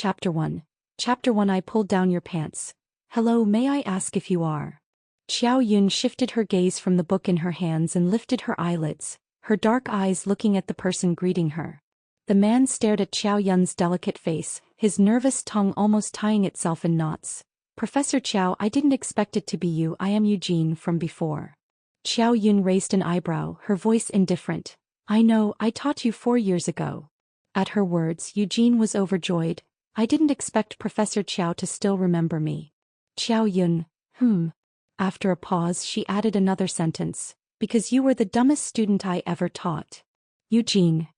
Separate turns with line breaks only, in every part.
Chapter 1. Chapter 1. I pulled down your pants. Hello, may I ask if you are? Qiao Yun shifted her gaze from the book in her hands and lifted her eyelids, her dark eyes looking at the person greeting her. The man stared at Qiao Yun's delicate face, his nervous tongue almost tying itself in knots. Professor Qiao, I didn't expect it to be you. I am Eugene from before. Qiao Yun raised an eyebrow, her voice indifferent. I know, I taught you 4 years ago. At her words, Eugene was overjoyed. I didn't expect Professor Qiao to still remember me. Qiao Yun. After a pause, she added another sentence. Because you were the dumbest student I ever taught. Eugene,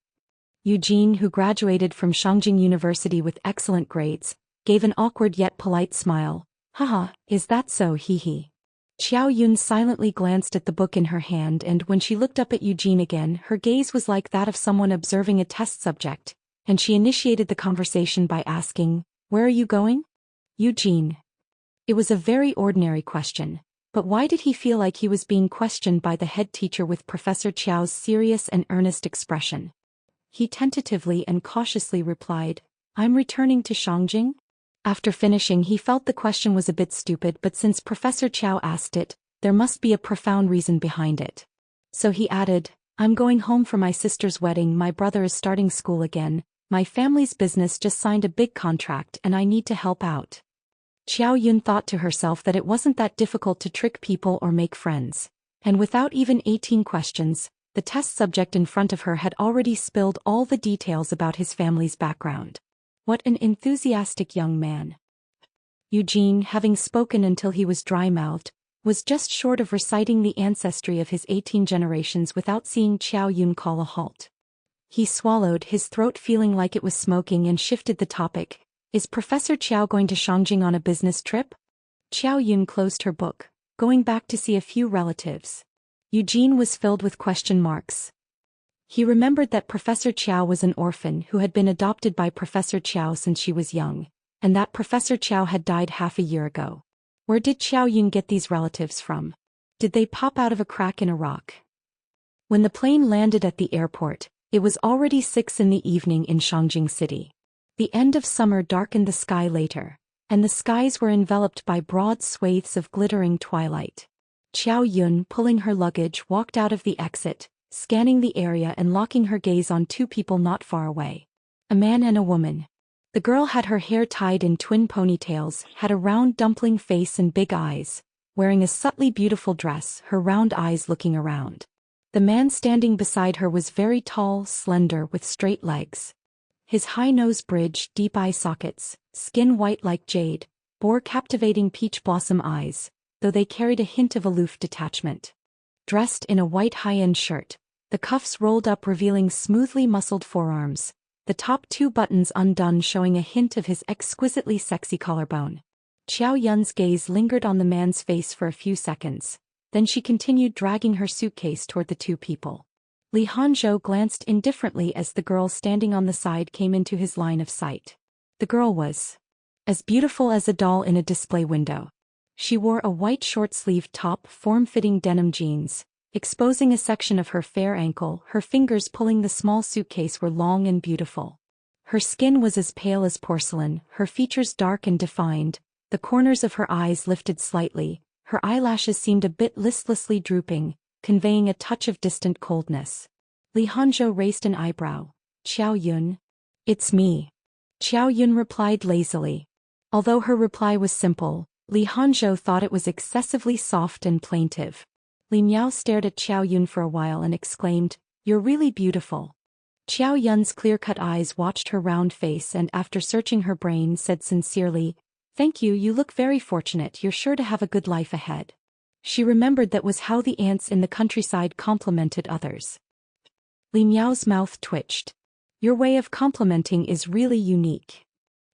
who graduated from Shangjing University with excellent grades, gave an awkward yet polite smile. Haha, is that so? Hee. Qiao Yun silently glanced at the book in her hand, and when she looked up at Eugene again, her gaze was like that of someone observing a test subject, and she initiated the conversation by asking, Where are you going? Eugene. It was a very ordinary question, but why did he feel like he was being questioned by the head teacher with Professor Qiao's serious and earnest expression? He tentatively and cautiously replied, I'm returning to Shangjing? After finishing, he felt the question was a bit stupid, but since Professor Qiao asked it, there must be a profound reason behind it. So he added, I'm going home for my sister's wedding. My brother is starting school again. My family's business just signed a big contract and I need to help out. Qiao Yun thought to herself that it wasn't that difficult to trick people or make friends. And without even 18 questions, the test subject in front of her had already spilled all the details about his family's background. What an enthusiastic young man. Eugene, having spoken until he was dry-mouthed, was just short of reciting the ancestry of his 18 generations without seeing Qiao Yun call a halt. He swallowed, his throat feeling like it was smoking, and shifted the topic. Is Professor Qiao going to Shangjing on a business trip? Qiao Yun closed her book, going back to see a few relatives. Eugene was filled with question marks. He remembered that Professor Qiao was an orphan who had been adopted by Professor Qiao since she was young, and that Professor Qiao had died half a year ago. Where did Qiao Yun get these relatives from? Did they pop out of a crack in a rock? When the plane landed at the airport, it was already 6 in the evening in Shangjing City. The end of summer darkened the sky later, and the skies were enveloped by broad swathes of glittering twilight. Qiao Yun, pulling her luggage, walked out of the exit, scanning the area and locking her gaze on 2 people not far away. A man and a woman. The girl had her hair tied in twin ponytails, had a round dumpling face and big eyes, wearing a subtly beautiful dress, her round eyes looking around. The man standing beside her was very tall, slender, with straight legs. His high nose bridge, deep eye sockets, skin white like jade, bore captivating peach blossom eyes, though they carried a hint of aloof detachment. Dressed in a white high-end shirt, the cuffs rolled up revealing smoothly muscled forearms, the top 2 buttons undone showing a hint of his exquisitely sexy collarbone. Qiao Yun's gaze lingered on the man's face for a few seconds, then she continued dragging her suitcase toward the 2 people. Li Hanzhou glanced indifferently as the girl standing on the side came into his line of sight. The girl was as beautiful as a doll in a display window. She wore a white short-sleeved top, form-fitting denim jeans, exposing a section of her fair ankle. Her fingers pulling the small suitcase were long and beautiful. Her skin was as pale as porcelain, her features dark and defined, the corners of her eyes lifted slightly, her eyelashes seemed a bit listlessly drooping, conveying a touch of distant coldness. Li Hanzhou raised an eyebrow. Qiao Yun? It's me. Qiao Yun replied lazily. Although her reply was simple, Li Hanzhou thought it was excessively soft and plaintive. Li Miao stared at Qiao Yun for a while and exclaimed, You're really beautiful. Qiao Yun's clear-cut eyes watched her round face and after searching her brain said sincerely, Thank you, you look very fortunate, you're sure to have a good life ahead. She remembered that was how the ants in the countryside complimented others. Li Miao's mouth twitched. Your way of complimenting is really unique.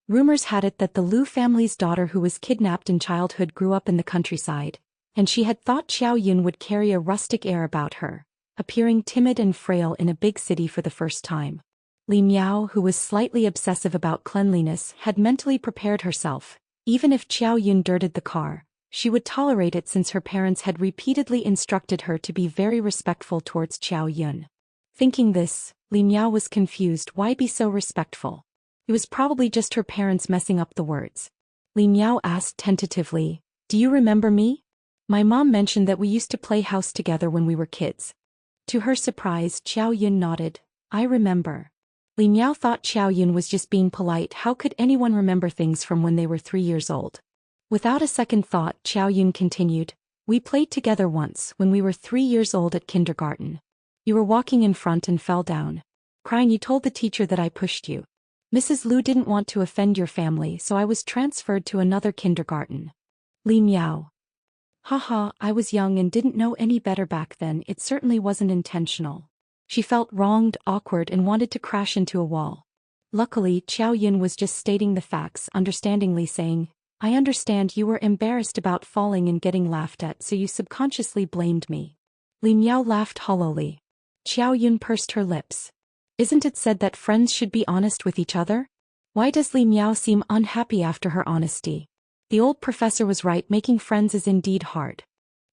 Rumors had it that the Lu family's daughter who was kidnapped in childhood grew up in the countryside, and she had thought Qiao Yun would carry a rustic air about her, appearing timid and frail in a big city for the first time. Li Miao, who was slightly obsessive about cleanliness, had mentally prepared herself. Even if Qiao Yun dirted the car, she would tolerate it since her parents had repeatedly instructed her to be very respectful towards Qiao Yun. Thinking this, Li Miao was confused. Why be so respectful? It was probably just her parents messing up the words. Li Miao asked tentatively, "Do you remember me? My mom mentioned that we used to play house together when we were kids." To her surprise, Qiao Yun nodded. "I remember." Li Miao thought Qiao Yun was just being polite. How could anyone remember things from when they were 3 years old? Without a second thought, Qiao Yun continued, "We played together once when we were 3 years old at kindergarten. You were walking in front and fell down. Crying, you told the teacher that I pushed you. Mrs. Lu didn't want to offend your family, so I was transferred to another kindergarten." Li Miao. "Haha, I was young and didn't know any better back then. It certainly wasn't intentional." She felt wronged, awkward, and wanted to crash into a wall. Luckily, Qiao Yun was just stating the facts, understandingly saying, "I understand you were embarrassed about falling and getting laughed at, so you subconsciously blamed me." Li Miao laughed hollowly. Qiao Yun pursed her lips. "Isn't it said that friends should be honest with each other? Why does Li Miao seem unhappy after her honesty? The old professor was right, making friends is indeed hard."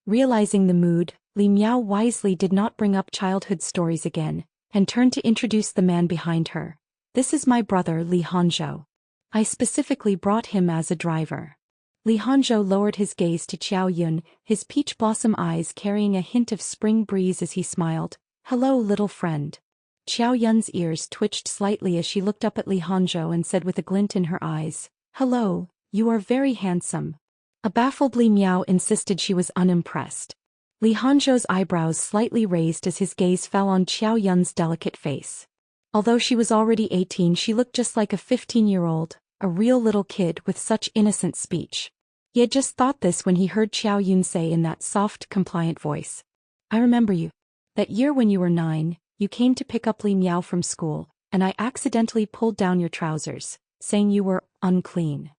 Realizing the mood, Li Miao wisely did not bring up childhood stories again, and turned to introduce the man behind her. "This is my brother Li Hanzhou. I specifically brought him as a driver." Li Hanzhou lowered his gaze to Qiao Yun, his peach blossom eyes carrying a hint of spring breeze as he smiled. "Hello, little friend." Qiao Yun's ears twitched slightly as she looked up at Li Hanzhou and said with a glint in her eyes, "Hello, you are very handsome." A baffled Li Miao insisted she was unimpressed. Li Hanzhou's eyebrows slightly raised as his gaze fell on Qiao Yun's delicate face. Although she was already 18, she looked just like a 15-year-old, a real little kid with such innocent speech. He had just thought this when he heard Qiao Yun say in that soft, compliant voice, "I remember you. That year when you were 9, you came to pick up Li Miao from school, and I accidentally pulled down your trousers, saying you were unclean.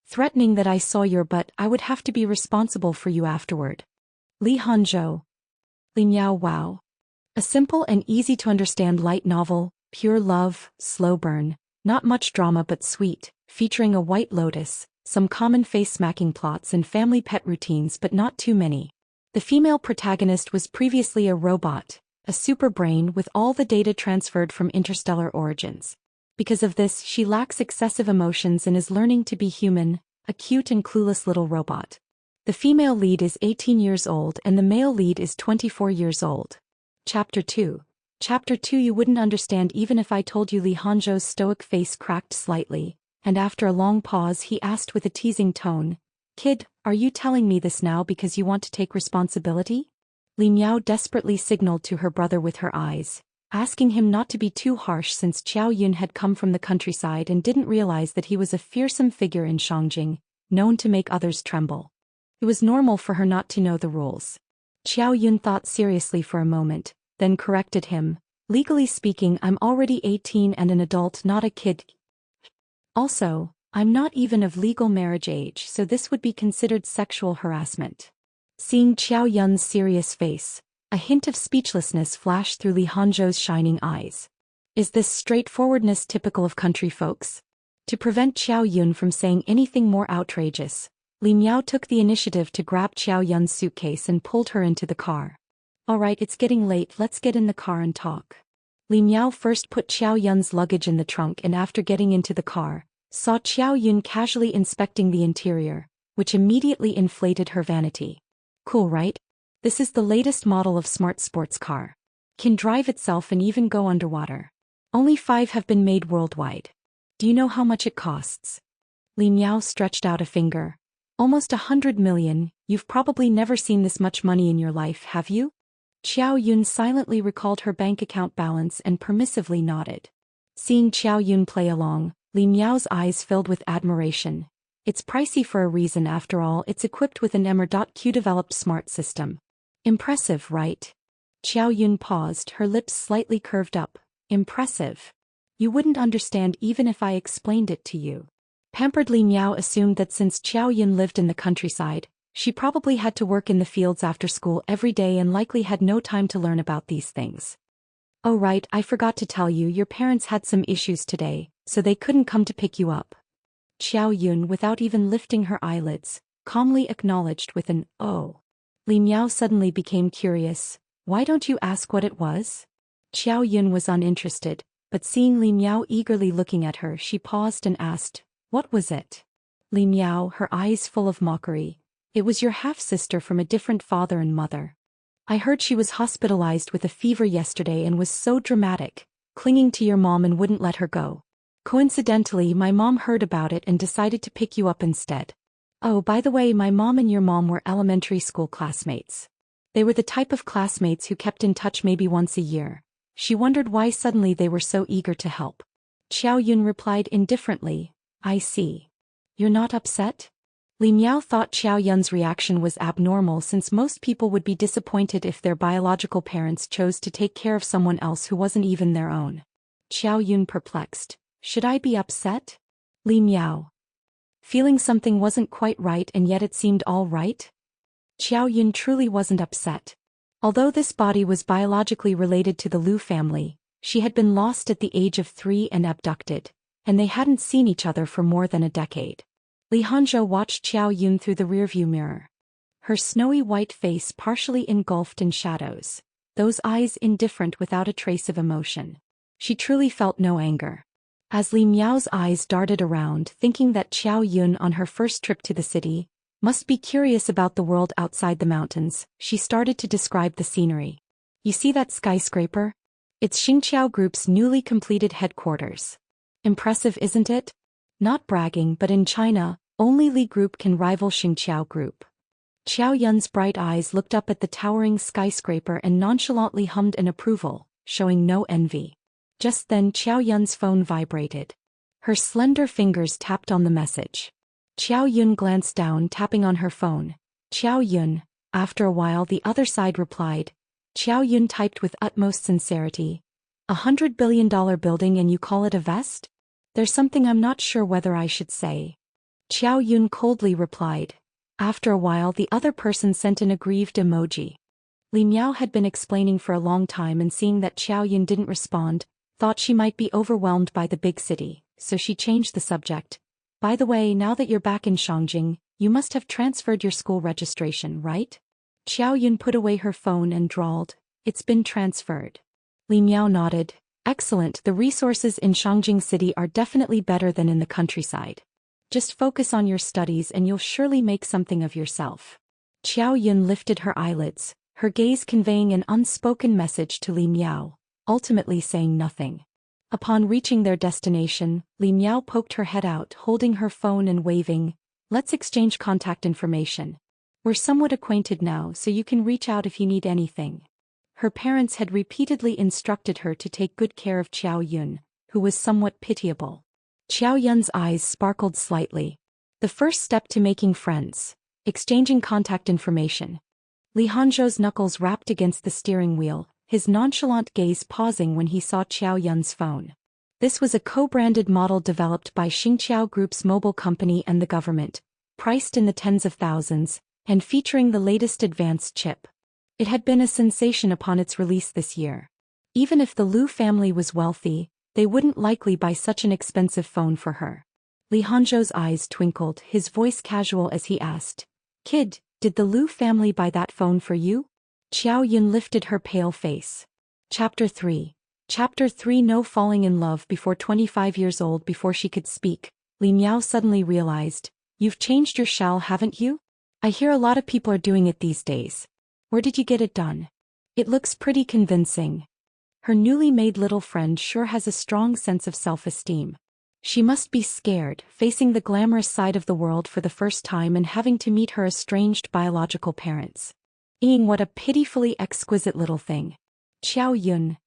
Threatening that I saw your butt, I would have to be responsible for you afterward." Li Hanzhou. Li Miao. Wow. A simple and easy to understand light novel, pure love, slow burn, not much drama but sweet, featuring a white lotus, some common face-smacking plots and family pet routines but not too many. The female protagonist was previously a robot, a super brain with all the data transferred from interstellar origins. Because of this, she lacks excessive emotions and is learning to be human, a cute and clueless little robot. The female lead is 18 years old and the male lead is 24 years old. Chapter 2. Chapter 2. You wouldn't understand even if I told you. Li Hanzhou's stoic face cracked slightly, and after a long pause he asked with a teasing tone, "Kid, are you telling me this now because you want to take responsibility?" Li Miao desperately signaled to her brother with her eyes, asking him not to be too harsh since Qiao Yun had come from the countryside and didn't realize that he was a fearsome figure in Shangjing, known to make others tremble. It was normal for her not to know the rules. Qiao Yun thought seriously for a moment, then corrected him, "Legally speaking, I'm already 18 and an adult, not a kid. Also, I'm not even of legal marriage age, so this would be considered sexual harassment." Seeing Qiao Yun's serious face, a hint of speechlessness flashed through Li Hanzhou's shining eyes. Is this straightforwardness typical of country folks? To prevent Qiao Yun from saying anything more outrageous, Li Miao took the initiative to grab Qiao Yun's suitcase and pulled her into the car. "Alright, it's getting late, let's get in the car and talk." Li Miao first put Qiao Yun's luggage in the trunk and after getting into the car, saw Qiao Yun casually inspecting the interior, which immediately inflated her vanity. Cool, right? This is the latest model of smart sports car. Can drive itself and even go underwater. Only 5 have been made worldwide. Do you know how much it costs? Li Miao stretched out a finger. Almost 100 million, you've probably never seen this much money in your life, have you? Qiao Yun silently recalled her bank account balance and permissively nodded. Seeing Qiao Yun play along, Li Miao's eyes filled with admiration. It's pricey for a reason, after all. It's equipped with an Emer.Q developed smart system. Impressive, right? Qiao Yun paused, her lips slightly curved up. Impressive. You wouldn't understand even if I explained it to you. Pampered Li Miao assumed that since Qiao Yun lived in the countryside, she probably had to work in the fields after school every day and likely had no time to learn about these things. Oh right, I forgot to tell you, your parents had some issues today, so they couldn't come to pick you up. Qiao Yun, without even lifting her eyelids, calmly acknowledged with an "oh." Li Miao suddenly became curious. Why don't you ask what it was? Qiao Yun was uninterested, but seeing Li Miao eagerly looking at her, she paused and asked, "What was it?" Li Miao, her eyes full of mockery. "It was your half-sister from a different father and mother. I heard she was hospitalized with a fever yesterday and was so dramatic, clinging to your mom and wouldn't let her go. Coincidentally, my mom heard about it and decided to pick you up instead. Oh, by the way, my mom and your mom were elementary school classmates. They were the type of classmates who kept in touch maybe once a year." She wondered why suddenly they were so eager to help. Qiao Yun replied indifferently, "I see. You're not upset?" Li Miao thought Qiao Yun's reaction was abnormal since most people would be disappointed if their biological parents chose to take care of someone else who wasn't even their own. Qiao Yun perplexed, "Should I be upset?" Li Miao, feeling something wasn't quite right and yet it seemed all right? Qiao Yun truly wasn't upset. Although this body was biologically related to the Liu family, she had been lost at the age of 3 and abducted, and they hadn't seen each other for more than a decade. Li Hanzhou watched Qiao Yun through the rearview mirror. Her snowy white face partially engulfed in shadows, those eyes indifferent without a trace of emotion. She truly felt no anger. As Li Miao's eyes darted around, thinking that Qiao Yun on her first trip to the city must be curious about the world outside the mountains, she started to describe the scenery. "You see that skyscraper? It's Xingqiao Group's newly completed headquarters. Impressive, isn't it? Not bragging, but in China, only Li Group can rival Xingqiao Group." Qiao Yun's bright eyes looked up at the towering skyscraper and nonchalantly hummed in approval, showing no envy. Just then Qiao Yun's phone vibrated. Her slender fingers tapped on the message. Qiao Yun glanced down, tapping on her phone. "Qiao Yun." After a while the other side replied. Qiao Yun typed with utmost sincerity, $100 billion building and you call it a vest? There's something I'm not sure whether I should say." Qiao Yun coldly replied. After a while the other person sent an aggrieved emoji. Li Miao had been explaining for a long time and seeing that Qiao Yun didn't respond, thought she might be overwhelmed by the big city, so she changed the subject. "By the way, now that you're back in Shangjing, you must have transferred your school registration, right?" Qiao Yun put away her phone and drawled, "It's been transferred." Li Miao nodded. "Excellent, the resources in Shangjing City are definitely better than in the countryside. Just focus on your studies and you'll surely make something of yourself." Qiao Yun lifted her eyelids, her gaze conveying an unspoken message to Li Miao, ultimately saying nothing. Upon reaching their destination, Li Miao poked her head out, holding her phone and waving, "Let's exchange contact information. We're somewhat acquainted now, so you can reach out if you need anything." Her parents had repeatedly instructed her to take good care of Qiao Yun, who was somewhat pitiable. Qiao Yun's eyes sparkled slightly. The first step to making friends, exchanging contact information. Li Hanzhou's knuckles rapped against the steering wheel, his nonchalant gaze pausing when he saw Qiao Yun's phone. This was a co-branded model developed by Xingqiao Group's mobile company and the government, priced in the tens of thousands, and featuring the latest advanced chip. It had been a sensation upon its release this year. Even if the Liu family was wealthy, they wouldn't likely buy such an expensive phone for her. Li Hanzhou's eyes twinkled, his voice casual as he asked, "Kid, did the Liu family buy that phone for you?" Qiao Yun lifted her pale face. Chapter 3. Chapter 3. No falling in love before 25 years old. Before she could speak, Li Miao suddenly realized, "You've changed your shell, haven't you? I hear a lot of people are doing it these days. Where did you get it done? It looks pretty convincing." Her newly made little friend sure has a strong sense of self-esteem. She must be scared, facing the glamorous side of the world for the first time and having to meet her estranged biological parents. What a pitifully exquisite little thing. "Qiao Yun."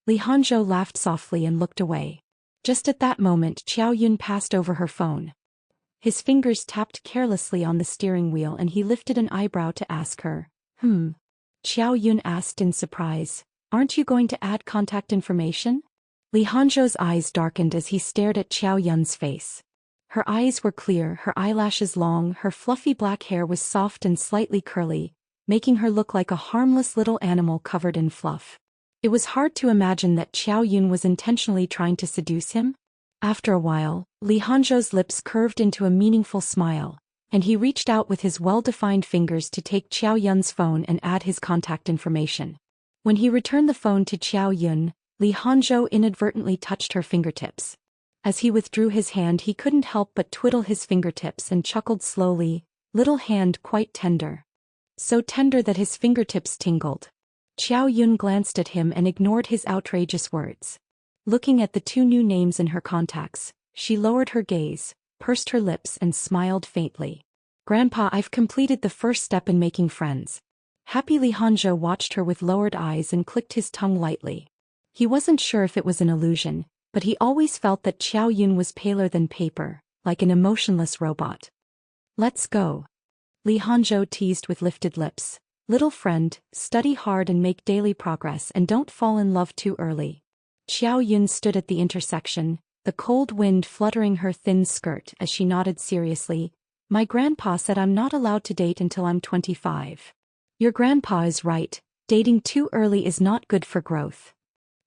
Li Hanzhou laughed softly and looked away. Just at that moment Qiao Yun passed over her phone. His fingers tapped carelessly on the steering wheel and he lifted an eyebrow to ask her, Qiao Yun asked in surprise, "Aren't you going to add contact information?" Li Hanzhou's eyes darkened as he stared at Qiao Yun's face. Her eyes were clear, her eyelashes long, her fluffy black hair was soft and slightly curly, making her look like a harmless little animal covered in fluff. It was hard to imagine that Qiao Yun was intentionally trying to seduce him. After a while, Li Hanzhou's lips curved into a meaningful smile, and he reached out with his well-defined fingers to take Qiao Yun's phone and add his contact information. When he returned the phone to Qiao Yun, Li Hangzhou inadvertently touched her fingertips. As he withdrew his hand, he couldn't help but twiddle his fingertips and chuckled slowly, little hand quite tender. So tender that his fingertips tingled. Qiao Yun glanced at him and ignored his outrageous words. Looking at the two new names in her contacts, she lowered her gaze, pursed her lips and smiled faintly. Grandpa, I've completed the first step in making friends. Happy Li Hangzhou watched her with lowered eyes and clicked his tongue lightly. He wasn't sure if it was an illusion, but he always felt that Qiao Yun was paler than paper, like an emotionless robot. Let's go. Li Hangzhou teased with lifted lips. Little friend, study hard and make daily progress and don't fall in love too early. Qiao Yun stood at the intersection, the cold wind fluttering her thin skirt as she nodded seriously. My grandpa said I'm not allowed to date until I'm 25. Your grandpa is right, dating too early is not good for growth.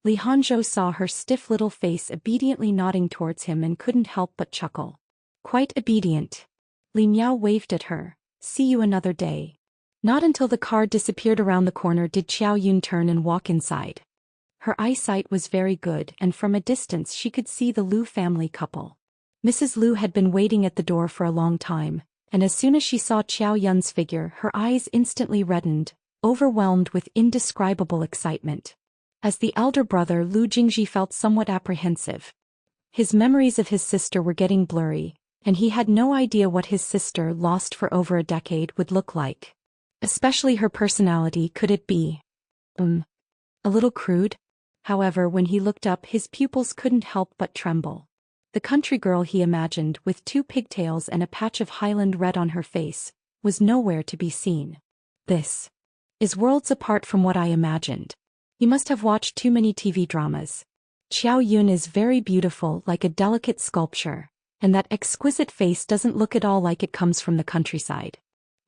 Li Hangzhou saw her stiff little face obediently nodding towards him and couldn't help but chuckle. Quite obedient. Li Miao waved at her. See you another day. Not until the car disappeared around the corner did Qiao Yun turn and walk inside. Her eyesight was very good and from a distance she could see the Liu family couple. Mrs. Liu had been waiting at the door for a long time, and as soon as she saw Qiao Yun's figure her eyes instantly reddened, overwhelmed with indescribable excitement. As the elder brother, Lu Jingji felt somewhat apprehensive. His memories of his sister were getting blurry, and he had no idea what his sister, lost for over a decade, would look like. Especially her personality. Could it be a little crude? However, when he looked up his pupils couldn't help but tremble. The country girl he imagined, with 2 pigtails and a patch of Highland red on her face, was nowhere to be seen. This is worlds apart from what I imagined. You must have watched too many TV dramas. Qiao Yun is very beautiful, like a delicate sculpture, and that exquisite face doesn't look at all like it comes from the countryside.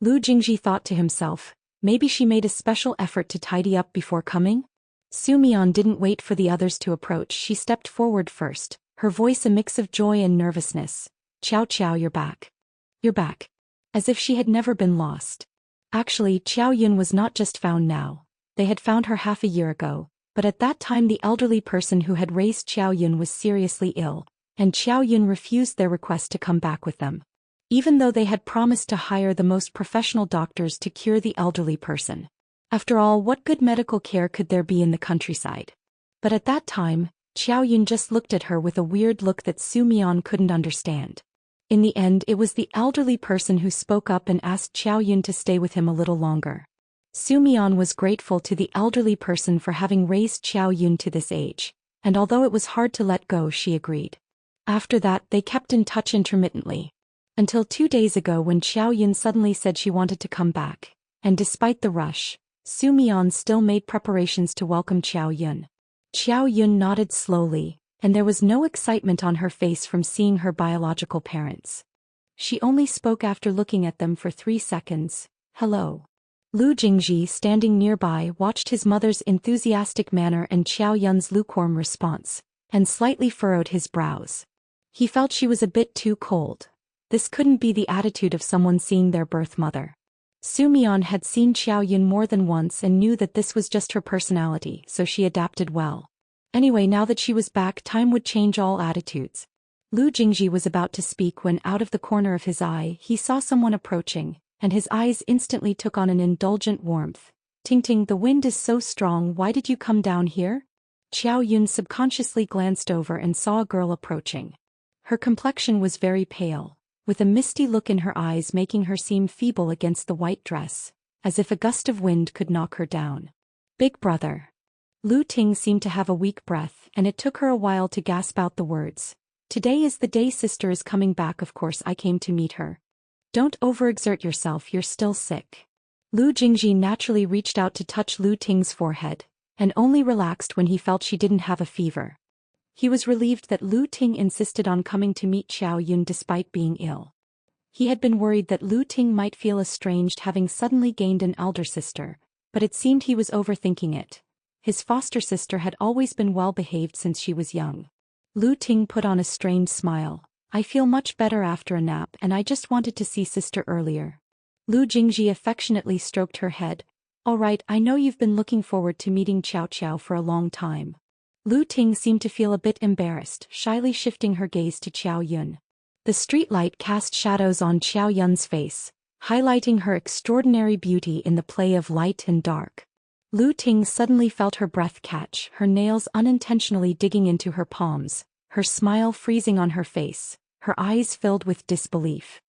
Lu Jingji thought to himself, maybe she made a special effort to tidy up before coming? Su Mian didn't wait for the others to approach. She stepped forward first, her voice a mix of joy and nervousness. Qiao Qiao, you're back. You're back. As if she had never been lost. Actually, Qiao Yun was not just found now. They had found her half a year ago, but at that time the elderly person who had raised Qiao Yun was seriously ill, and Qiao Yun refused their request to come back with them. Even though they had promised to hire the most professional doctors to cure the elderly person. After all, what good medical care could there be in the countryside? But at that time, Qiao Yun just looked at her with a weird look that Su Mian couldn't understand. In the end, it was the elderly person who spoke up and asked Qiao Yun to stay with him a little longer. Su Mian was grateful to the elderly person for having raised Qiao Yun to this age, and although it was hard to let go, she agreed. After that, they kept in touch intermittently. Until 2 days ago when Qiao Yun suddenly said she wanted to come back, and despite the rush, Su Mian still made preparations to welcome Qiao Yun. Qiao Yun nodded slowly, and there was no excitement on her face from seeing her biological parents. She only spoke after looking at them for 3 seconds. Hello. Lu Jingji, standing nearby, watched his mother's enthusiastic manner and Qiao Yun's lukewarm response, and slightly furrowed his brows. He felt she was a bit too cold. This couldn't be the attitude of someone seeing their birth mother. Su Mian had seen Qiao Yun more than once and knew that this was just her personality, so she adapted well. Anyway, now that she was back, time would change all attitudes. Lu Jingji was about to speak when out of the corner of his eye he saw someone approaching, and his eyes instantly took on an indulgent warmth. Ting Ting, the wind is so strong, why did you come down here? Qiao Yun subconsciously glanced over and saw a girl approaching. Her complexion was very pale, with a misty look in her eyes making her seem feeble against the white dress, as if a gust of wind could knock her down. Big brother. Lu Ting seemed to have a weak breath, and it took her a while to gasp out the words. Today is the day sister is coming back, of course I came to meet her. Don't overexert yourself, you're still sick. Lu Jingji naturally reached out to touch Lu Ting's forehead, and only relaxed when he felt she didn't have a fever. He was relieved that Lu Ting insisted on coming to meet Qiao Yun despite being ill. He had been worried that Lu Ting might feel estranged having suddenly gained an elder sister, but it seemed he was overthinking it. His foster sister had always been well behaved since she was young. Lu Ting put on a strained smile. I feel much better after a nap and I just wanted to see sister earlier. Lu Jingji affectionately stroked her head. All right, I know you've been looking forward to meeting Qiao Qiao for a long time. Lu Ting seemed to feel a bit embarrassed, shyly shifting her gaze to Qiao Yun. The streetlight cast shadows on Qiao Yun's face, highlighting her extraordinary beauty in the play of light and dark. Lu Ting suddenly felt her breath catch, her nails unintentionally digging into her palms, her smile freezing on her face, her eyes filled with disbelief.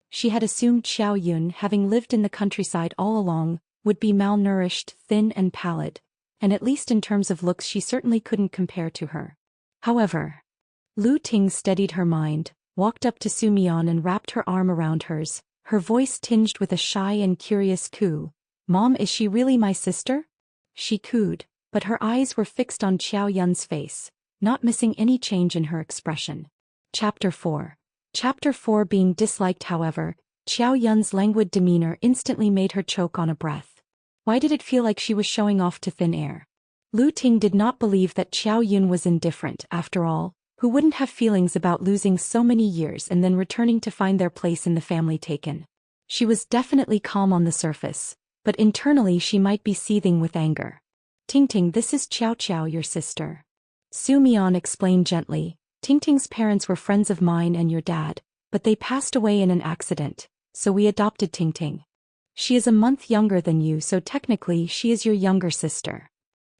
She had assumed Qiao Yun, having lived in the countryside all along, would be malnourished, thin and pallid, and at least in terms of looks she certainly couldn't compare to her. However, Lu Ting steadied her mind, walked up to Su Mian and wrapped her arm around hers, her voice tinged with a shy and curious coo. "Mom, is she really my sister?" She cooed, but her eyes were fixed on Qiao Yun's face, not missing any change in her expression. Chapter 4. Chapter 4. Being disliked. However, Qiao Yun's languid demeanor instantly made her choke on a breath. Why did it feel like she was showing off to thin air? Lu Ting did not believe that Qiao Yun was indifferent. After all, who wouldn't have feelings about losing so many years and then returning to find their place in the family taken? She was definitely calm on the surface, but internally she might be seething with anger. "Ting, this is Qiao Qiao, your sister." Su Mian explained gently. "Ting's parents were friends of mine and your dad, but they passed away in an accident, so we adopted Ting. She is a month younger than you, so technically she is your younger sister."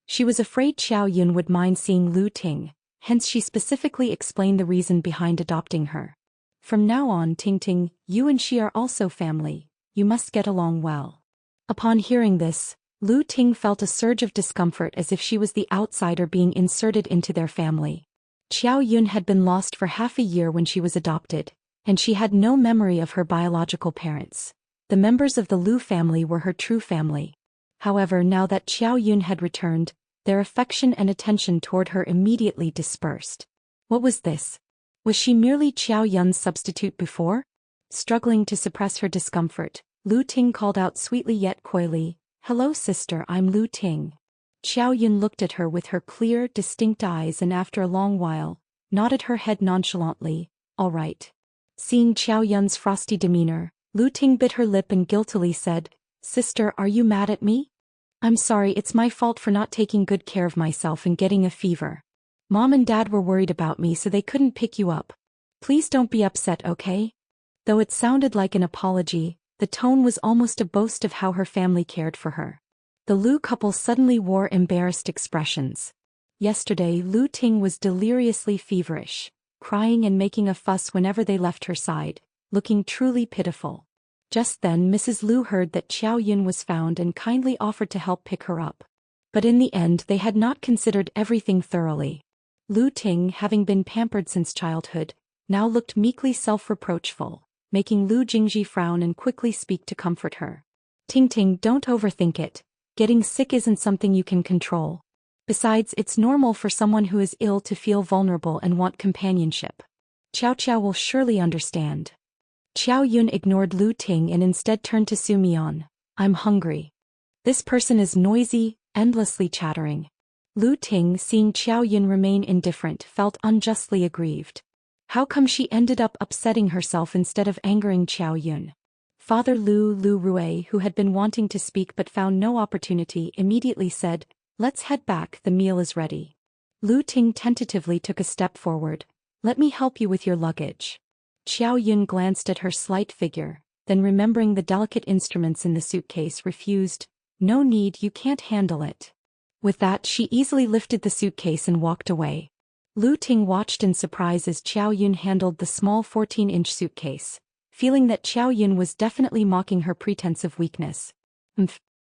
She was afraid Qiao Yun would mind seeing Lu Ting, hence she specifically explained the reason behind adopting her. "From now on, Ting, you and she are also family. You must get along well." Upon hearing this, Lu Ting felt a surge of discomfort as if she was the outsider being inserted into their family. Qiao Yun had been lost for half a year when she was adopted, and she had no memory of her biological parents. The members of the Lu family were her true family. However, now that Qiao Yun had returned, their affection and attention toward her immediately dispersed. What was this? Was she merely Qiao Yun's substitute before? Struggling to suppress her discomfort, Lu Ting called out sweetly yet coyly, "Hello sister, I'm Lu Ting." Qiao Yun looked at her with her clear, distinct eyes and after a long while, nodded her head nonchalantly, "All right." Seeing Qiao Yun's frosty demeanor, Lu Ting bit her lip and guiltily said, "Sister, are you mad at me? I'm sorry, it's my fault for not taking good care of myself and getting a fever. Mom and Dad were worried about me so they couldn't pick you up. Please don't be upset, okay?" Though it sounded like an apology, the tone was almost a boast of how her family cared for her. The Lu couple suddenly wore embarrassed expressions. Yesterday, Lu Ting was deliriously feverish, crying and making a fuss whenever they left her side, looking truly pitiful. Just then Mrs. Lu heard that Qiao Yun was found and kindly offered to help pick her up. But in the end they had not considered everything thoroughly. Lu Ting, having been pampered since childhood, now looked meekly self-reproachful, making Lu Jingji frown and quickly speak to comfort her. "Ting, don't overthink it. Getting sick isn't something you can control. Besides, it's normal for someone who is ill to feel vulnerable and want companionship. Qiao will surely understand." Qiao Yun ignored Lu Ting and instead turned to Su Mian. "I'm hungry. This person is noisy, endlessly chattering." Lu Ting, seeing Qiao Yun remain indifferent, felt unjustly aggrieved. How come she ended up upsetting herself instead of angering Qiao Yun? Father Lu Rui, who had been wanting to speak but found no opportunity, immediately said, "Let's head back, the meal is ready." Lu Ting tentatively took a step forward. "Let me help you with your luggage." Qiao Yun glanced at her slight figure, then remembering the delicate instruments in the suitcase refused, "No need, you can't handle it." With that she easily lifted the suitcase and walked away. Lu Ting watched in surprise as Qiao Yun handled the small 14-inch suitcase, feeling that Qiao Yun was definitely mocking her pretense of weakness.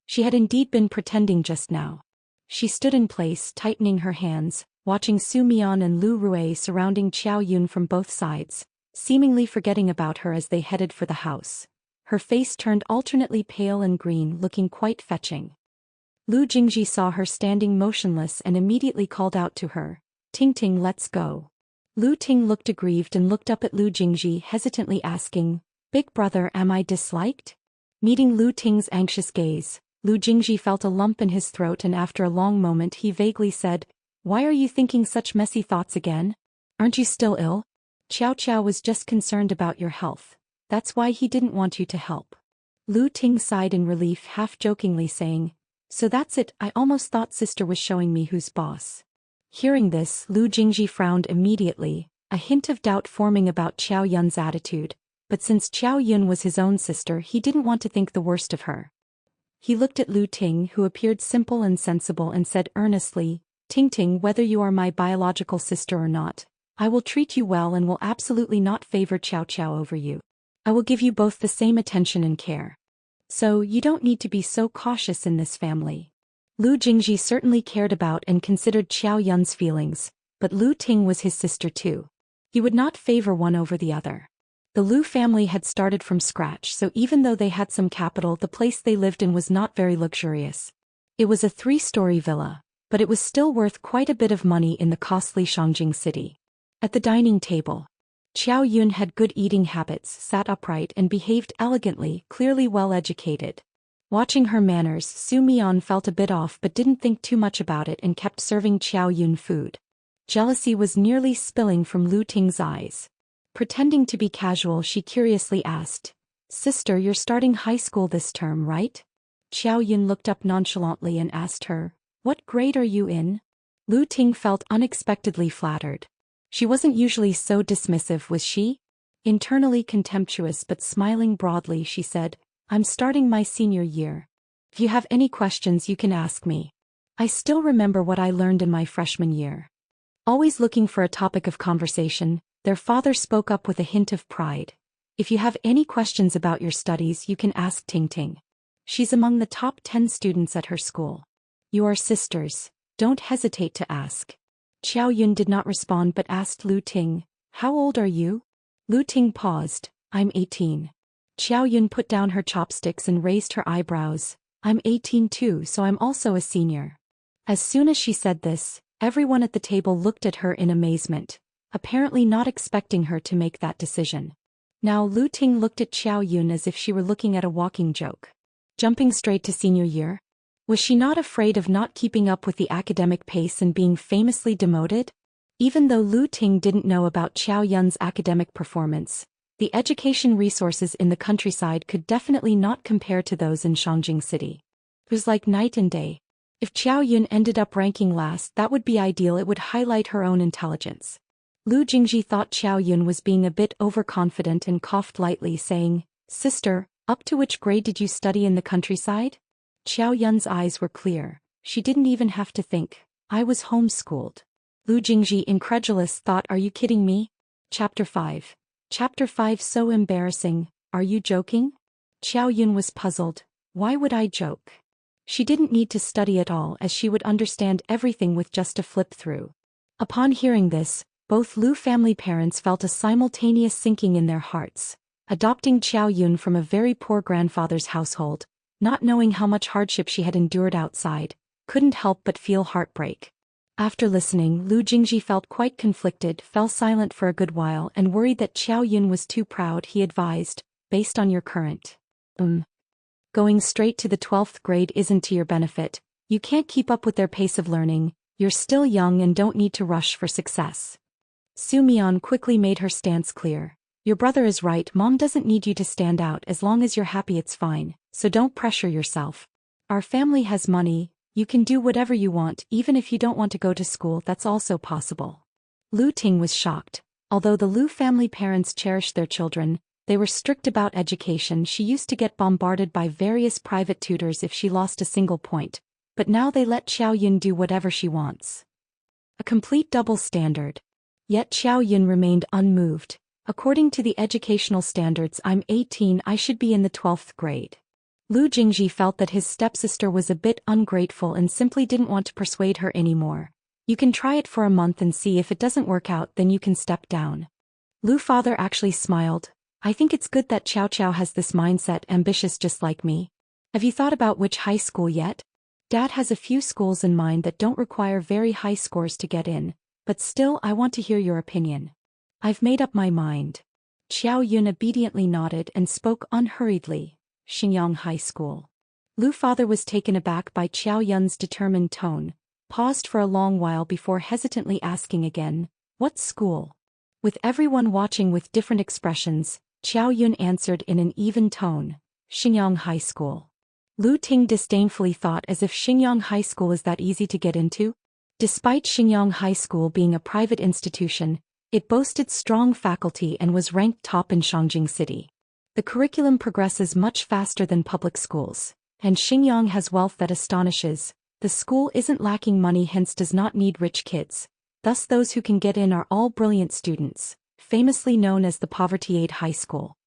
She had indeed been pretending just now. She stood in place, tightening her hands, watching Su Mian and Lu Rui surrounding Qiao Yun from both sides, seemingly forgetting about her as they headed for the house. Her face turned alternately pale and green, looking quite fetching. Lu Jingji saw her standing motionless and immediately called out to her, "Ting, let's go." Lu Ting looked aggrieved and looked up at Lu Jingji, hesitantly asking, "Big brother, am I disliked?" Meeting Lu Ting's anxious gaze, Lu Jingji felt a lump in his throat and after a long moment he vaguely said, "Why are you thinking such messy thoughts again? Aren't you still ill?" Qiao was just concerned about your health. That's why he didn't want you to help." Lu Ting sighed in relief, half jokingly saying, "So that's it, I almost thought sister was showing me who's boss." Hearing this, Lu Jingji frowned immediately, a hint of doubt forming about Qiao Yun's attitude, but since Qiao Yun was his own sister he didn't want to think the worst of her. He looked at Lu Ting, who appeared simple and sensible, and said earnestly, "Ting Ting, whether you are my biological sister or not, I will treat you well and will absolutely not favor Qiao Qiao over you. I will give you both the same attention and care. So you don't need to be so cautious in this family." Lu Jingji certainly cared about and considered Qiao Yun's feelings, but Lu Ting was his sister too. He would not favor one over the other. The Lu family had started from scratch, so even though they had some capital, the place they lived in was not very luxurious. It was a 3-story villa, but it was still worth quite a bit of money in the costly Shangjing city. At the dining table, Qiao Yun had good eating habits, sat upright and behaved elegantly, clearly well educated. Watching her manners, Su Mian felt a bit off but didn't think too much about it and kept serving Qiao Yun food. Jealousy was nearly spilling from Lu Ting's eyes. Pretending to be casual, she curiously asked, "Sister, you're starting high school this term, right?" Qiao Yun looked up nonchalantly and asked her, "What grade are you in?" Lu Ting felt unexpectedly flattered. She wasn't usually so dismissive, was she? Internally contemptuous but smiling broadly, she said, "I'm starting my senior year. If you have any questions you can ask me. I still remember what I learned in my freshman year." Always looking for a topic of conversation, their father spoke up with a hint of pride. "If you have any questions about your studies you can ask Ting Ting. She's among the top 10 students at her school. You are sisters, don't hesitate to ask." Qiao Yun did not respond but asked Lu Ting, "How old are you?" Lu Ting paused, "I'm 18. Qiao Yun put down her chopsticks and raised her eyebrows. "I'm 18 too, so I'm also a senior." As soon as she said this, everyone at the table looked at her in amazement, apparently not expecting her to make that decision. Now Lu Ting looked at Qiao Yun as if she were looking at a walking joke. Jumping straight to senior year? Was she not afraid of not keeping up with the academic pace and being famously demoted? Even though Lu Ting didn't know about Qiao Yun's academic performance, the education resources in the countryside could definitely not compare to those in Shangjing City. It was like night and day. If Qiao Yun ended up ranking last, that would be ideal. It would highlight her own intelligence. Lu Jingji thought Qiao Yun was being a bit overconfident and coughed lightly, saying, "Sister, up to which grade did you study in the countryside?" Qiao Yun's eyes were clear. She didn't even have to think. "I was homeschooled." Lu Jingji, incredulous, thought, "Are you kidding me?" Chapter 5. Chapter 5. So embarrassing. Are you joking? Qiao Yun was puzzled. Why would I joke? She didn't need to study at all, as she would understand everything with just a flip through. Upon hearing this, both Lu family parents felt a simultaneous sinking in their hearts. Adopting Qiao Yun from a very poor grandfather's household, not knowing how much hardship she had endured outside, couldn't help but feel heartbreak. After listening, Lu Jingji felt quite conflicted, fell silent for a good while and worried that Qiao Yun was too proud. He advised, "Based on your current going straight to the 12th grade isn't to your benefit. You can't keep up with their pace of learning. You're still young and don't need to rush for success." Su Mian quickly made her stance clear. "Your brother is right. Mom doesn't need you to stand out. As long as you're happy it's fine, so don't pressure yourself. Our family has money. You can do whatever you want. Even if you don't want to go to school, that's also possible." Lu Ting was shocked. Although the Lu family parents cherished their children, they were strict about education. She used to get bombarded by various private tutors if she lost a single point, but now they let Qiao Yun do whatever she wants. A complete double standard. Yet Qiao Yun remained unmoved. "According to the educational standards, I'm 18. I should be in the 12th grade." Lu Jingji felt that his stepsister was a bit ungrateful and simply didn't want to persuade her anymore. "You can try it for a month and see. If it doesn't work out, then you can step down." Lu father actually smiled. "I think it's good that Qiao Qiao has this mindset, ambitious just like me. Have you thought about which high school yet? Dad has a few schools in mind that don't require very high scores to get in, but still I want to hear your opinion." "I've made up my mind." Qiao Yun obediently nodded and spoke unhurriedly. "Xingyang High School." Lu father was taken aback by Qiao Yun's determined tone, paused for a long while before hesitantly asking again, "What school?" With everyone watching with different expressions, Qiao Yun answered in an even tone, "Xingyang High School." Lu Ting disdainfully thought, as if Xingyang High School is that easy to get into? Despite Xingyang High School being a private institution, it boasted strong faculty and was ranked top in Shangjing City. The curriculum progresses much faster than public schools, and Xingyang has wealth that astonishes. The school isn't lacking money, hence does not need rich kids. Thus those who can get in are all brilliant students, famously known as the Poverty Aid High School.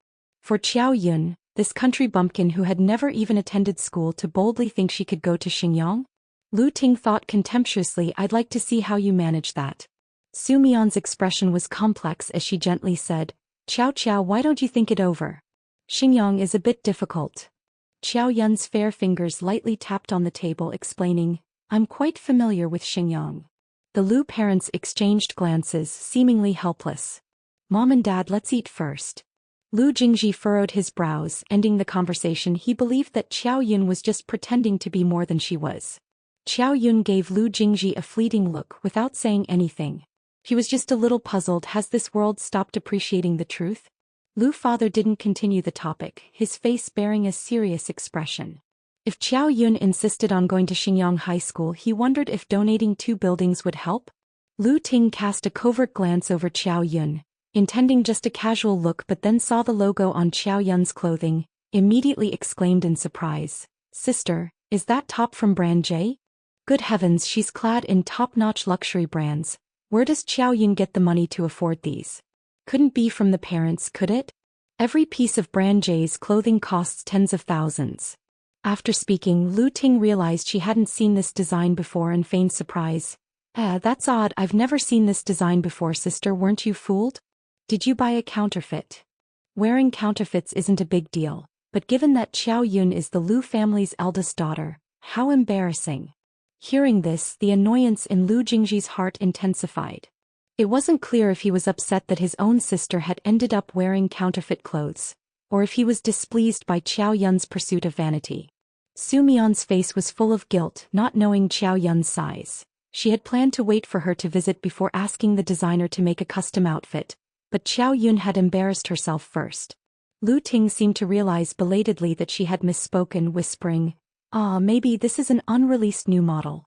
For Qiao Yun, this country bumpkin who had never even attended school, to boldly think she could go to Xingyang? Lu Ting thought contemptuously, "I'd like to see how you manage that." Su Mian's expression was complex as she gently said, "Qiao Qiao, why don't you think it over? Xingyang is a bit difficult." Qiao Yun's fair fingers lightly tapped on the table, explaining, "I'm quite familiar with Xingyang." The Lu parents exchanged glances, seemingly helpless. "Mom and Dad, let's eat first." Lu Jingji furrowed his brows, ending the conversation. He believed that Qiao Yun was just pretending to be more than she was. Qiao Yun gave Lu Jingji a fleeting look without saying anything. He was just a little puzzled. Has this world stopped appreciating the truth? Lu father didn't continue the topic, his face bearing a serious expression. If Qiao Yun insisted on going to Xingyang High School, he wondered if donating 2 buildings would help. Lu Ting cast a covert glance over Qiao Yun, intending just a casual look, but then saw the logo on Qiao Yun's clothing, immediately exclaimed in surprise, "Sister, is that top from brand J? Good heavens, she's clad in top-notch luxury brands. Where does Qiao Yun get the money to afford these? Couldn't be from the parents, could it? Every piece of brand J's clothing costs tens of thousands." After speaking, Lu Ting realized she hadn't seen this design before and feigned surprise. That's odd, I've never seen this design before, sister, weren't you fooled? Did you buy a counterfeit?" Wearing counterfeits isn't a big deal, but given that Qiao Yun is the Lu family's eldest daughter, how embarrassing. Hearing this, the annoyance in Lu Jingji's heart intensified. It wasn't clear if he was upset that his own sister had ended up wearing counterfeit clothes, or if he was displeased by Qiao Yun's pursuit of vanity. Su Mian's face was full of guilt, not knowing Qiao Yun's size. She had planned to wait for her to visit before asking the designer to make a custom outfit, but Qiao Yun had embarrassed herself first. Lu Ting seemed to realize belatedly that she had misspoken, whispering, maybe this is an unreleased new model."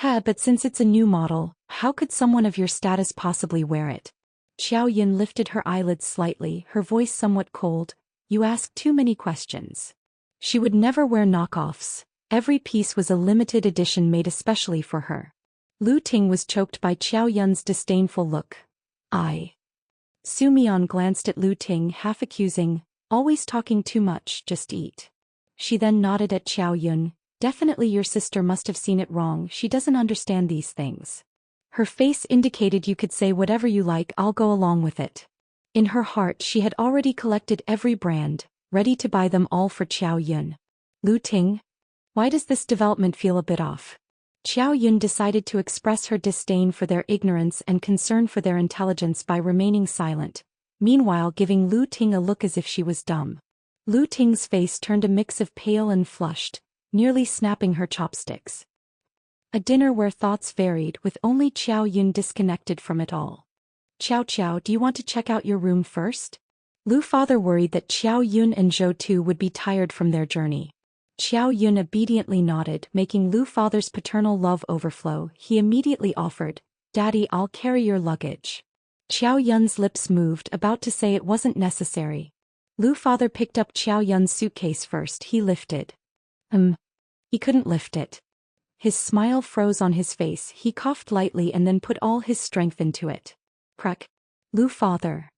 But since it's a new model, how could someone of your status possibly wear it?" Qiao Yun lifted her eyelids slightly, her voice somewhat cold. "You ask too many questions." She would never wear knockoffs. Every piece was a limited edition made especially for her. Lu Ting was choked by Qiao Yun's disdainful look. Su Mian glanced at Lu Ting, half accusing, "Always talking too much, just eat." She then nodded at Qiao Yun. "Definitely your sister must have seen it wrong, she doesn't understand these things." Her face indicated, "You could say whatever you like, I'll go along with it." In her heart she had already collected every brand, ready to buy them all for Qiao Yun. "Lu Ting? Why does this development feel a bit off?" Qiao Yun decided to express her disdain for their ignorance and concern for their intelligence by remaining silent, meanwhile giving Lu Ting a look as if she was dumb. Lu Ting's face turned a mix of pale and flushed, nearly snapping her chopsticks. A dinner where thoughts varied, with only Qiao Yun disconnected from it all. "Qiao Qiao, do you want to check out your room first?" Lu father worried that Qiao Yun and Zhou Tu would be tired from their journey. Qiao Yun obediently nodded, making Lu father's paternal love overflow. He immediately offered, "Daddy, I'll carry your luggage." Qiao Yun's lips moved, about to say it wasn't necessary. Lu father picked up Qiao Yun's suitcase first. He lifted. He couldn't lift it. His smile froze on his face. He coughed lightly and then put all his strength into it. Crack. "Lu father."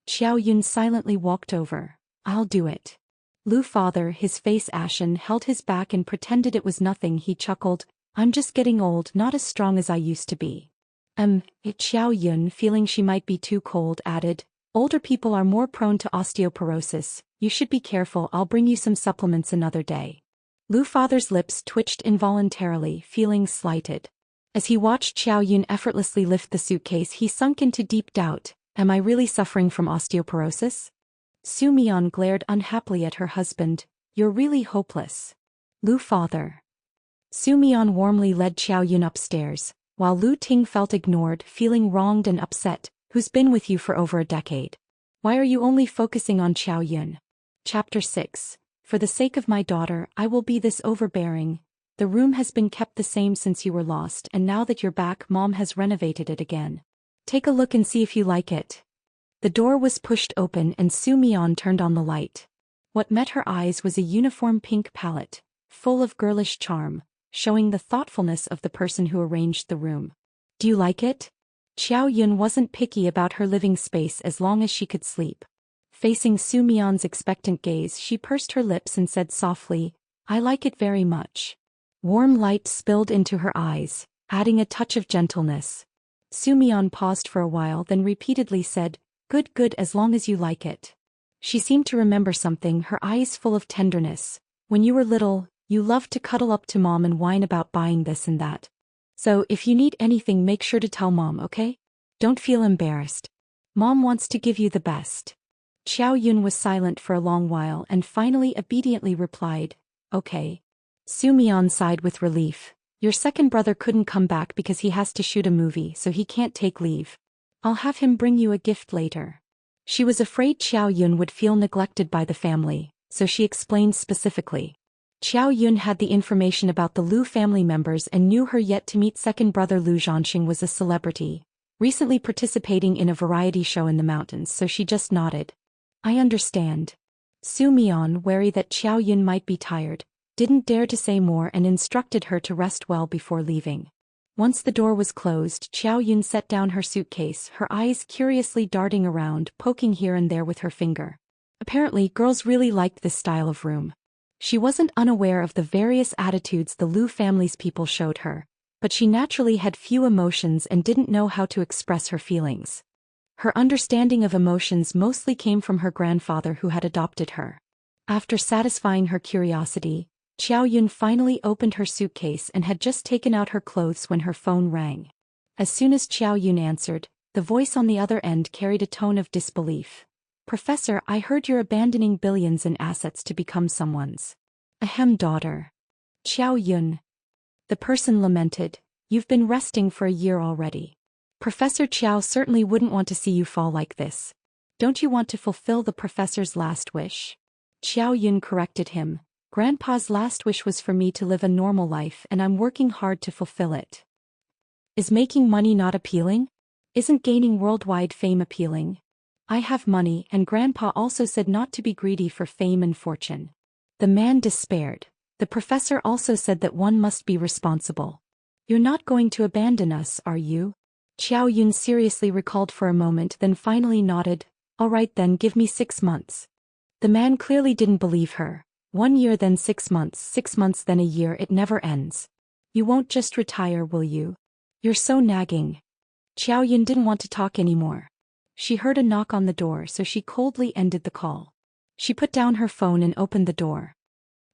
Qiao Yun silently walked over. "I'll do it." Lu father, his face ashen, held his back and pretended it was nothing. He chuckled, "I'm just getting old, not as strong as I used to be." Qiao Yun, feeling she might be too cold, added, "Older people are more prone to osteoporosis. You should be careful, I'll bring you some supplements another day." Lu father's lips twitched involuntarily, feeling slighted. As he watched Qiao Yun effortlessly lift the suitcase, he sunk into deep doubt. Am I really suffering from osteoporosis? Su Mian glared unhappily at her husband. You're really hopeless. Lu father. Su Mian warmly led Qiao Yun upstairs, while Lu Ting felt ignored, feeling wronged and upset. Who's been with you for over a decade? Why are you only focusing on Qiao Yun? Chapter 6. For the sake of my daughter, I will be this overbearing. The room has been kept the same since you were lost, and now that you're back, Mom has renovated it again. Take a look and see if you like it. The door was pushed open and Soo-mi-yeon turned on the light. What met her eyes was a uniform pink palette, full of girlish charm, showing the thoughtfulness of the person who arranged the room. Do you like it? Xiao-yun wasn't picky about her living space as long as she could sleep. Facing Soo-mi-yeon's expectant gaze, she pursed her lips and said softly, I like it very much. Warm light spilled into her eyes, adding a touch of gentleness. Soo-mi-yeon paused for a while, then repeatedly said, Good, as long as you like it. She seemed to remember something, her eyes full of tenderness. When you were little, you loved to cuddle up to Mom and whine about buying this and that. So if you need anything, make sure to tell Mom, okay? Don't feel embarrassed. Mom wants to give you the best. Xiao-yun was silent for a long while and finally obediently replied, Okay. Soo-mi-yeon sighed with relief. Your second brother couldn't come back because he has to shoot a movie, so he can't take leave. I'll have him bring you a gift later. She was afraid Xiao-yun would feel neglected by the family, so she explained specifically. Xiao-yun had the information about the Liu family members and knew her yet-to-meet second brother Liu Zhanxing was a celebrity, recently participating in a variety show in the mountains, so she just nodded. I understand. Soo-mi-yeon, wary that Xiao-yun might be tired, didn't dare to say more and instructed her to rest well before leaving. Once the door was closed, Xiao-yun set down her suitcase, her eyes curiously darting around, poking here and there with her finger. Apparently, girls really liked this style of room. She wasn't unaware of the various attitudes the Liu family's people showed her, but she naturally had few emotions and didn't know how to express her feelings. Her understanding of emotions mostly came from her grandfather who had adopted her. After satisfying her curiosity, Xiao-yun finally opened her suitcase and had just taken out her clothes when her phone rang. As soon as Xiao-yun answered, the voice on the other end carried a tone of disbelief. Professor, I heard you're abandoning billions in assets to become someone's. Ahem, daughter. Xiao-yun. The person lamented, You've been resting for a year already. Professor Qiao certainly wouldn't want to see you fall like this. Don't you want to fulfill the professor's last wish? Xiao-yun corrected him. Grandpa's last wish was for me to live a normal life and I'm working hard to fulfill it. Is making money not appealing? Isn't gaining worldwide fame appealing? I have money and Grandpa also said not to be greedy for fame and fortune. The man despaired. The professor also said that one must be responsible. You're not going to abandon us, are you? Xiao-yun seriously recalled for a moment, then finally nodded. All right then, give me 6 months. The man clearly didn't believe her. 1 year then 6 months then a year, it never ends. You won't just retire, will you? You're so nagging. Xiao-yun didn't want to talk anymore. She heard a knock on the door, so she coldly ended the call. She put down her phone and opened the door.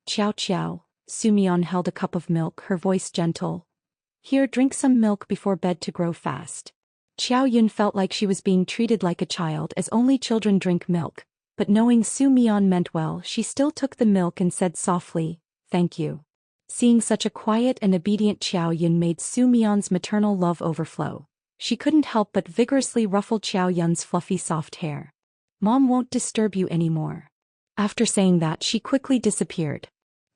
Qiao. Soo-mi-yeon held a cup of milk, her voice gentle. Here, drink some milk before bed to grow fast. Xiao-yun felt like she was being treated like a child, as only children drink milk. But knowing Soo-mi-yeon meant well, she still took the milk and said softly, Thank you. Seeing such a quiet and obedient Xiao-yun made Soo-mi-yeon's maternal love overflow. She couldn't help but vigorously ruffle Xiao-yun's fluffy soft hair. Mom won't disturb you anymore. After saying that, she quickly disappeared.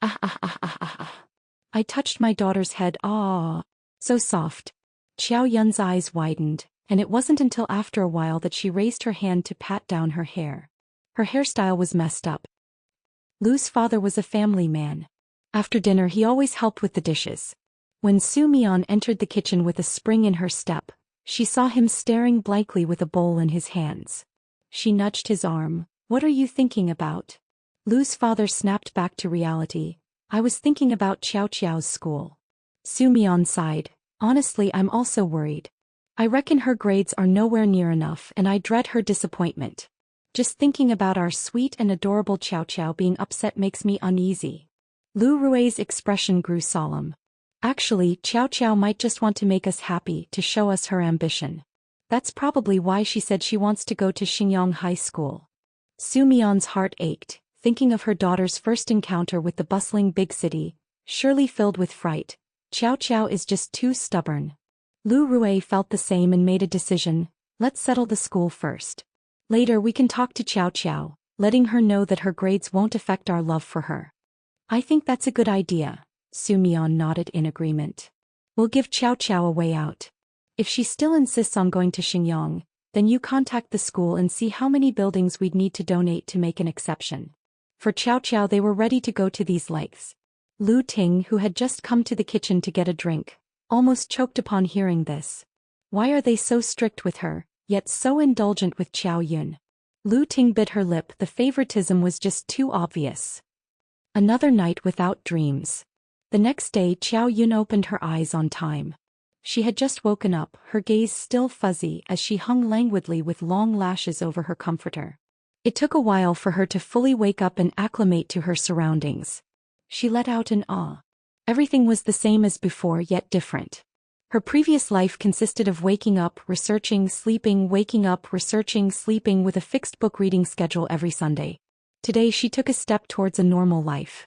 I touched my daughter's head, so soft. Xiao-yun's eyes widened, and it wasn't until after a while that she raised her hand to pat down her hair. Her hairstyle was messed up. Lu's father was a family man. After dinner he always helped with the dishes. When Soo-mi-yeon entered the kitchen with a spring in her step, she saw him staring blankly with a bowl in his hands. She nudged his arm. What are you thinking about? Lu's father snapped back to reality. I was thinking about Qiao's school. Soo-mi-yeon sighed. Honestly, I'm also worried. I reckon her grades are nowhere near enough and I dread her disappointment. Just thinking about our sweet and adorable Qiao being upset makes me uneasy. Lu Rui's expression grew solemn. Actually, Qiao might just want to make us happy, to show us her ambition. That's probably why she said she wants to go to Xingyang High School. Soo-mi-yeon's heart ached, thinking of her daughter's first encounter with the bustling big city, surely filled with fright. Qiao is just too stubborn. Lu Rui felt the same and made a decision. Let's settle the school first. Later we can talk to Qiao, letting her know that her grades won't affect our love for her. I think that's a good idea. Su Mian nodded in agreement. We'll give Qiao Qiao a way out. If she still insists on going to Xingyang, then you contact the school and see how many buildings we'd need to donate to make an exception. For Qiao Qiao, they were ready to go to these lengths. Lu Ting, who had just come to the kitchen to get a drink, almost choked upon hearing this. Why are they so strict with her, yet so indulgent with Qiao Yun? Lu Ting bit her lip, the favoritism was just too obvious. Another night without dreams. The next day Qiao Yun opened her eyes on time. She had just woken up, her gaze still fuzzy as she hung languidly with long lashes over her comforter. It took a while for her to fully wake up and acclimate to her surroundings. She let out an ah. Everything was the same as before, yet different. Her previous life consisted of waking up, researching, sleeping, waking up, researching, sleeping with a fixed book reading schedule every Sunday. Today she took a step towards a normal life.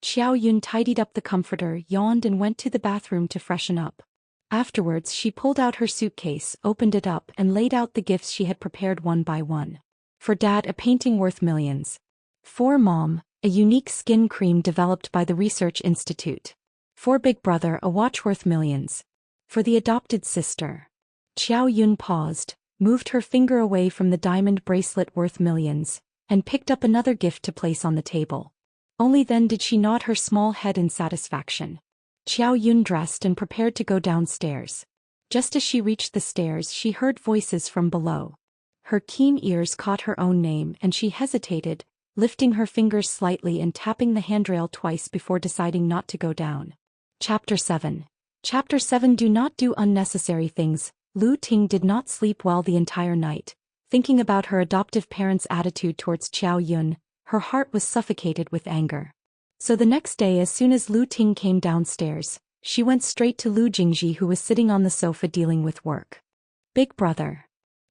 Qiao Yun tidied up the comforter, yawned and went to the bathroom to freshen up. Afterwards she pulled out her suitcase, opened it up and laid out the gifts she had prepared one by one. For Dad, a painting worth millions. For Mom, a unique skin cream developed by the Research Institute. For Big Brother, a watch worth millions. For the adopted sister. Qiao Yun paused, moved her finger away from the diamond bracelet worth millions, and picked up another gift to place on the table. Only then did she nod her small head in satisfaction. Qiao Yun dressed and prepared to go downstairs. Just as she reached the stairs, she heard voices from below. Her keen ears caught her own name and she hesitated, lifting her fingers slightly and tapping the handrail twice before deciding not to go down. Chapter 7. Chapter 7. Do not do unnecessary things. Lu Ting did not sleep well the entire night. Thinking about her adoptive parents' attitude towards Qiao Yun, her heart was suffocated with anger. So the next day, as soon as Lu Ting came downstairs, she went straight to Lu Jingji, who was sitting on the sofa dealing with work. Big brother.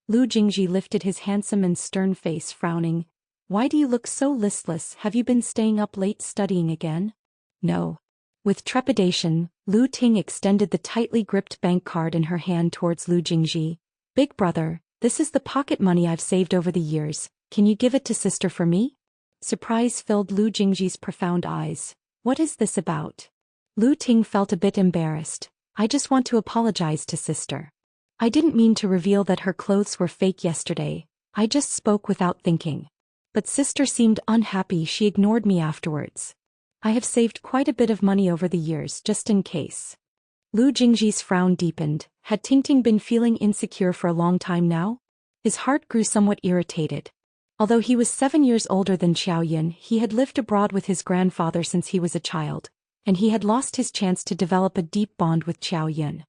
Lu Jingji lifted his handsome and stern face, frowning. Why do you look so listless? Have you been staying up late studying again? No. With trepidation, Lu Ting extended the tightly gripped bank card in her hand towards Lu Jingji. Big brother, this is the pocket money I've saved over the years. Can you give it to sister for me? Surprise filled Lu Jingji's profound eyes. What is this about? Lu Ting felt a bit embarrassed. I just want to apologize to sister. I didn't mean to reveal that her clothes were fake yesterday. I just spoke without thinking. But sister seemed unhappy. She ignored me afterwards. I have saved quite a bit of money over the years, just in case. Lu Jingji's frown deepened. Had Tingting been feeling insecure for a long time now? His heart grew somewhat irritated. Although he was 7 years older than Qiao Yun, he had lived abroad with his grandfather since he was a child, and he had lost his chance to develop a deep bond with Qiao Yun.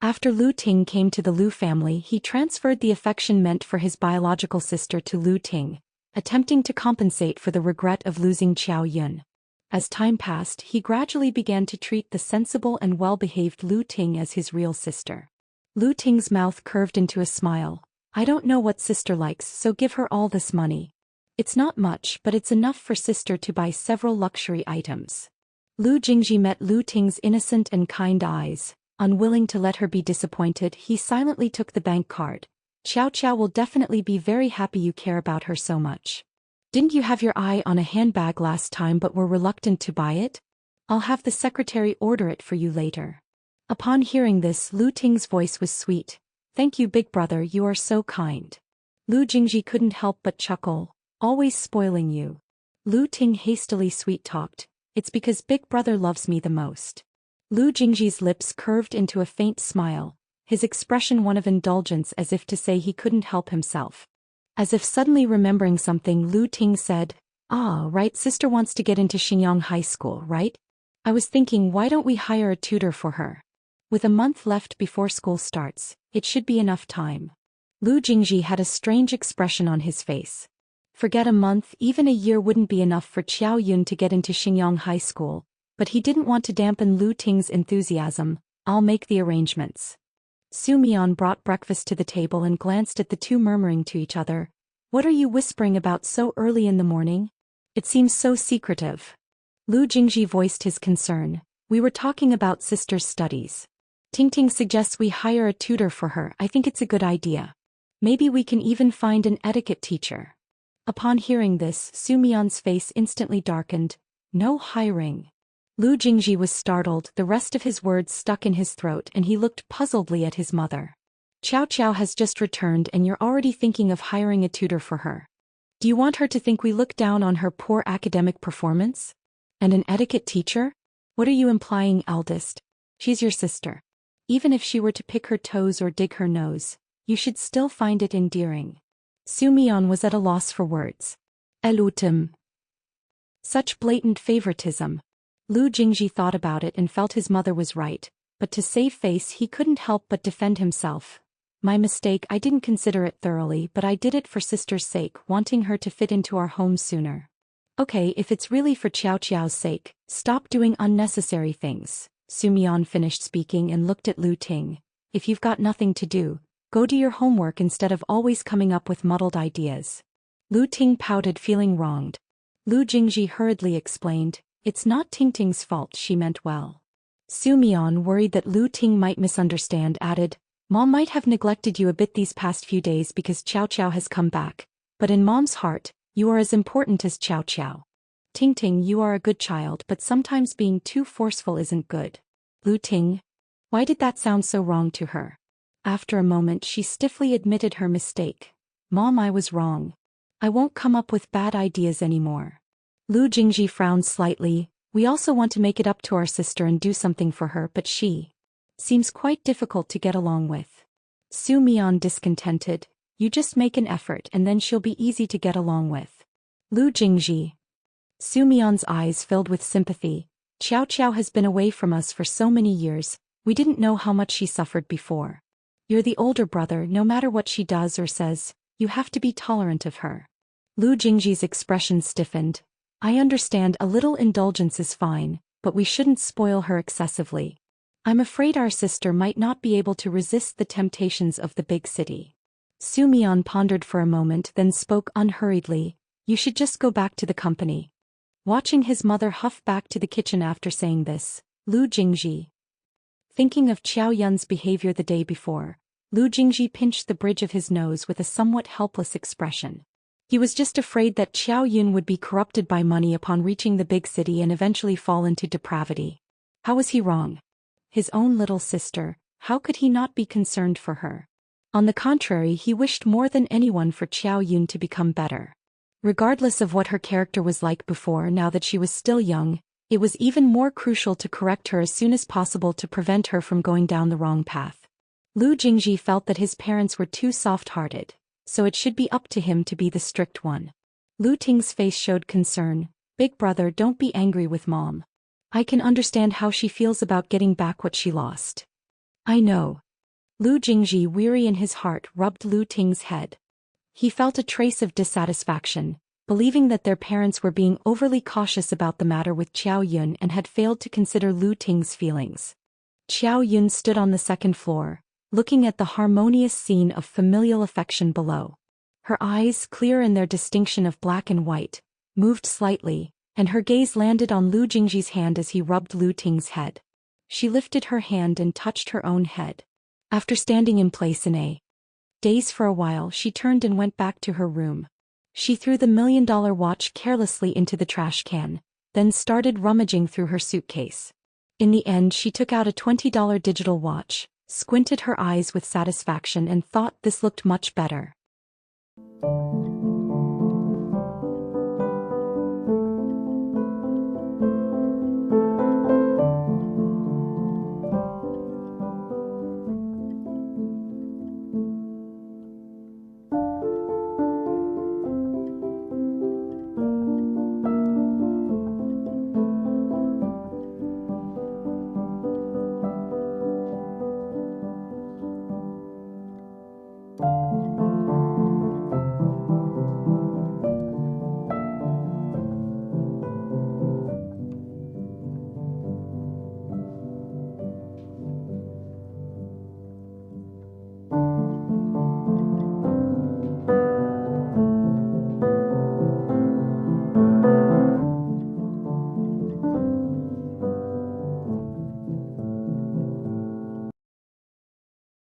After Lu Ting came to the Lu family, he transferred the affection meant for his biological sister to Lu Ting, attempting to compensate for the regret of losing Qiao Yun. As time passed, he gradually began to treat the sensible and well-behaved Lu Ting as his real sister. Lu Ting's mouth curved into a smile. I don't know what sister likes, so give her all this money. It's not much, but it's enough for sister to buy several luxury items. Lu Jingji met Lu Ting's innocent and kind eyes. Unwilling to let her be disappointed, he silently took the bank card. Qiao Qiao will definitely be very happy you care about her so much. Didn't you have your eye on a handbag last time but were reluctant to buy it? I'll have the secretary order it for you later. Upon hearing this, Lu Ting's voice was sweet. Thank you, big brother, you are so kind. Lu Jingji couldn't help but chuckle. Always spoiling you. Lu Ting hastily sweet-talked. It's because big brother loves me the most. Lu Jingji's lips curved into a faint smile, his expression one of indulgence, as if to say he couldn't help himself. As if suddenly remembering something, Lu Ting said, right, sister wants to get into Xingyang High School, right? I was thinking, why don't we hire a tutor for her? With a month left before school starts, it should be enough time. Lu Jingji had a strange expression on his face. Forget a month, even a year wouldn't be enough for Qiao Yun to get into Xingyang High School, but he didn't want to dampen Lu Ting's enthusiasm. I'll make the arrangements. Su Mian brought breakfast to the table and glanced at the two, murmuring to each other. What are you whispering about so early in the morning? It seems so secretive. Lu Jingji voiced his concern. We were talking about sister's studies. Tingting suggests we hire a tutor for her. I think it's a good idea. Maybe we can even find an etiquette teacher. Upon hearing this, Su Mian's face instantly darkened. No hiring. Lu Jingji was startled, the rest of his words stuck in his throat and he looked puzzledly at his mother. Chow Chow has just returned and you're already thinking of hiring a tutor for her. Do you want her to think we look down on her poor academic performance? And an etiquette teacher? What are you implying, eldest? She's your sister. Even if she were to pick her toes or dig her nose, you should still find it endearing. Su Mian was at a loss for words. Elutim. Such blatant favoritism. Lu Jingji thought about it and felt his mother was right, but to save face he couldn't help but defend himself. My mistake, I didn't consider it thoroughly, but I did it for sister's sake, wanting her to fit into our home sooner. Okay, if it's really for Xiao Xiao's sake, stop doing unnecessary things. Su Mian finished speaking and looked at Lu Ting. If you've got nothing to do, go do your homework instead of always coming up with muddled ideas. Lu Ting pouted, feeling wronged. Lu Jingji hurriedly explained, it's not Ting Ting's fault, she meant well. Su Mian, worried that Lu Ting might misunderstand, added, Mom might have neglected you a bit these past few days because Xiao Xiao has come back, but in Mom's heart, you are as important as Xiao Xiao. Ting Ting, you are a good child, but sometimes being too forceful isn't good. Lu Ting? Why did that sound so wrong to her? After a moment she stiffly admitted her mistake. Mom, I was wrong. I won't come up with bad ideas anymore. Lu Jingji frowned slightly. We also want to make it up to our sister and do something for her, but she seems quite difficult to get along with. Su Mian, discontented, you just make an effort and then she'll be easy to get along with. Lu Jingji. Su Mian's eyes filled with sympathy. Xiao Xiao has been away from us for so many years, we didn't know how much she suffered before. You're the older brother, no matter what she does or says, you have to be tolerant of her. Lu Jingji's expression stiffened. I understand a little indulgence is fine, but we shouldn't spoil her excessively. I'm afraid our sister might not be able to resist the temptations of the big city. Su Mian pondered for a moment, then spoke unhurriedly. You should just go back to the company. Watching his mother huff back to the kitchen after saying this, Lu Jingji, thinking of Qiao Yun's behavior the day before, Lu Jingji pinched the bridge of his nose with a somewhat helpless expression. He was just afraid that Qiao Yun would be corrupted by money upon reaching the big city and eventually fall into depravity. How was he wrong? His own little sister, how could he not be concerned for her? On the contrary, he wished more than anyone for Qiao Yun to become better. Regardless of what her character was like before, now that she was still young, it was even more crucial to correct her as soon as possible to prevent her from going down the wrong path. Lu Jingji felt that his parents were too soft-hearted, so it should be up to him to be the strict one. Lu Ting's face showed concern. Big brother, don't be angry with Mom. I can understand how she feels about getting back what she lost. I know. Lu Jingji, weary in his heart, rubbed Lu Ting's head. He felt a trace of dissatisfaction, believing that their parents were being overly cautious about the matter with Qiao Yun and had failed to consider Lu Ting's feelings. Qiao Yun stood on the second floor, looking at the harmonious scene of familial affection below. Her eyes, clear in their distinction of black and white, moved slightly, and her gaze landed on Lu Jingji's hand as he rubbed Lu Ting's head. She lifted her hand and touched her own head. After standing in place in a daze for a while, she turned and went back to her room. She threw the $1 million watch carelessly into the trash can, then started rummaging through her suitcase. In the end, she took out a $20 digital watch, squinted her eyes with satisfaction and thought this looked much better.